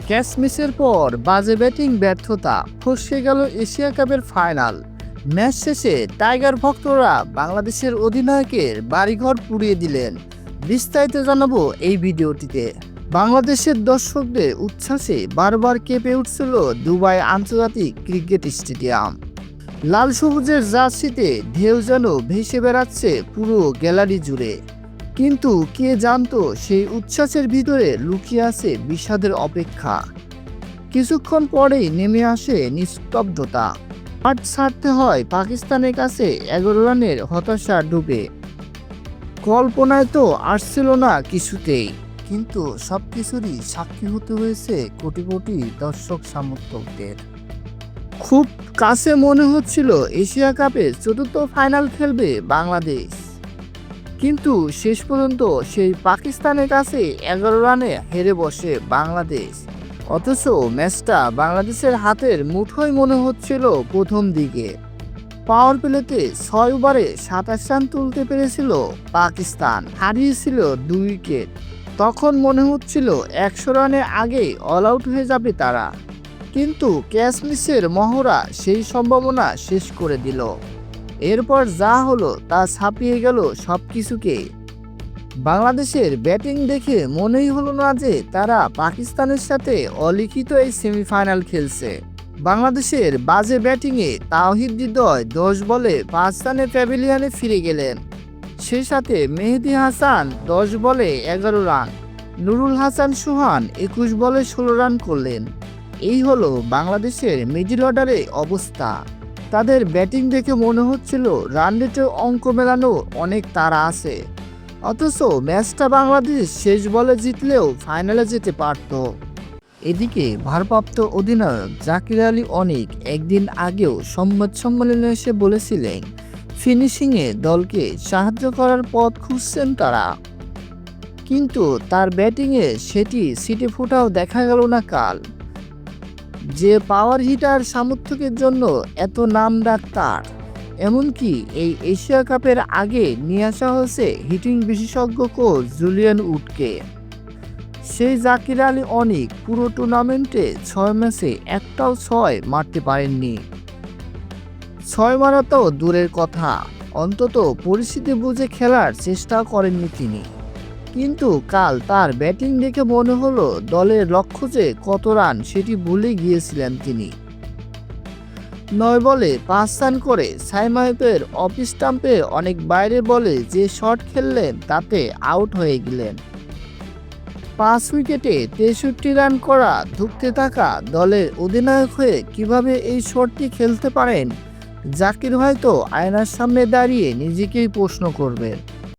Catch মিসের পর বাজে batting ব্যর্থতা, ফসকে গেল এশিয়া কাপের ফাইনাল। ম্যাচ শেষে টাইগার ভক্তরা বাংলাদেশের অধিনায়কের বাড়িঘর পুড়িয়ে দিলেন। বিস্তারিত জানাবো এই ভিডিওটিতে। বাংলাদেশের দর্শকদের উচ্ছ্বাসে বারবার কেঁপে উঠছিল দুবাই আন্তর্জাতিক ক্রিকেট স্টেডিয়াম। লাল সবুজের জার্সিতে ঢেউ যেন ভেসে বেড়াচ্ছে পুরো গ্যালারি জুড়ে। কিন্তু কে জানতো সেই উচ্ছ্বাসের ভিতরে লুকিয়ে আছে বিষাদের অপেক্ষা। কিছুক্ষণ পরেই নেমে আসে নিস্তব্ধতা। মাঠ ছাড়তে হয় পাকিস্তানের কাছে 11 রানের হতাশা ডুবে। কল্পনায় তো আসছিল না কিছুতেই, কিন্তু সবকিছুরই সাক্ষী হতে হয়েছে কোটি কোটি দর্শক সমর্থকদের। খুব কাছে মনে হচ্ছিল এশিয়া কাপের চতুর্থ ফাইনাল খেলবে বাংলাদেশ, কিন্তু শেষ পর্যন্ত সেই পাকিস্তানের কাছে 11 রানে হেরে বসে বাংলাদেশ। অথচ ম্যাচটা বাংলাদেশের হাতের মুঠোয় মনে হচ্ছিল প্রথম দিকে। পাওয়ার প্লেতে 6 ওভারে 27 রান তুলতে পেরেছিল পাকিস্তান, হারিয়েছিল 2 উইকেট। তখন মনে হচ্ছিল 100 রানের আগেই অল আউট হয়ে যাবে তারা, কিন্তু ক্যাচ মিসের মহড়া সেই সম্ভাবনা শেষ করে দিল। এরপর যা হলো তা ছাপিয়ে গেল সব কিছুকে। বাংলাদেশের ব্যাটিং দেখে মনেই হলো না যে তারা পাকিস্তানের সাথে অলিখিত এই সেমিফাইনাল খেলছে। বাংলাদেশের বাজে ব্যাটিংয়ে তাওহিদ হৃদয় 10 বলে 5 রানে প্যাভিলিয়নে ফিরে গেলেন। সেই সাথে মেহেদী হাসান 10 বলে 11 রান, নুরুল হাসান সোহান 21 বলে 16 রান করলেন। এই হলো বাংলাদেশের মিডল অর্ডারে অবস্থা। তাদের ব্যাটিং দেখে মনে হচ্ছিল রান রেটের অঙ্ক মেলানো অনেক তাড়া আছে। অথচ ম্যাচটা বাংলাদেশ শেষ বলে জিতলেও ফাইনালে যেতে পারত। এদিকে ভারপ্রাপ্ত অধিনায়ক জাকির আলী অনিক একদিন আগেও সংবাদ সম্মেলনে এসে বলেছিলেন ফিনিশিংয়ে দলকে সাহায্য করার পথ খুঁজছেন তারা, কিন্তু তার ব্যাটিংয়ে সেটি সিটে ফোটাও দেখা গেল না কাল। যে পাওয়ার হিটার সামর্থ্যের জন্য এত নাম ডাক তার, এমনকি এই এশিয়া কাপের আগে নিয়ে আসা হয়েছে হিটিং বিশেষজ্ঞ কোচ জুলিয়ান উডকে। সেই জাকির আলী অনিক পুরো টুর্নামেন্টে 6 ম্যাচে একটাও 6 মারতে পারেননি। 6 মারা তো দূরের কথা, অন্তত পরিস্থিতি বুঝে খেলার চেষ্টা করেননি তিনি। কিন্তু কাল তার ব্যাটিং দেখে মনে হলো দলের লক্ষ্য যে কত রান সেটি ভুলে গিয়েছিলেন তিনি। 9 বলে 5 রান করে সাইমাইপের অফ স্টাম্পে অনেক বাইরে বলে যে শট খেললেন তাতে আউট হয়ে গেলেন। 5 উইকেটে 63 রান করা ধুঁকতে থাকা দলের অধিনায়ক হয়ে কিভাবে এই শটটি খেলতে পারেন, জাকির হয়তো আয়নার সামনে দাঁড়িয়ে নিজেকেই প্রশ্ন করবেন।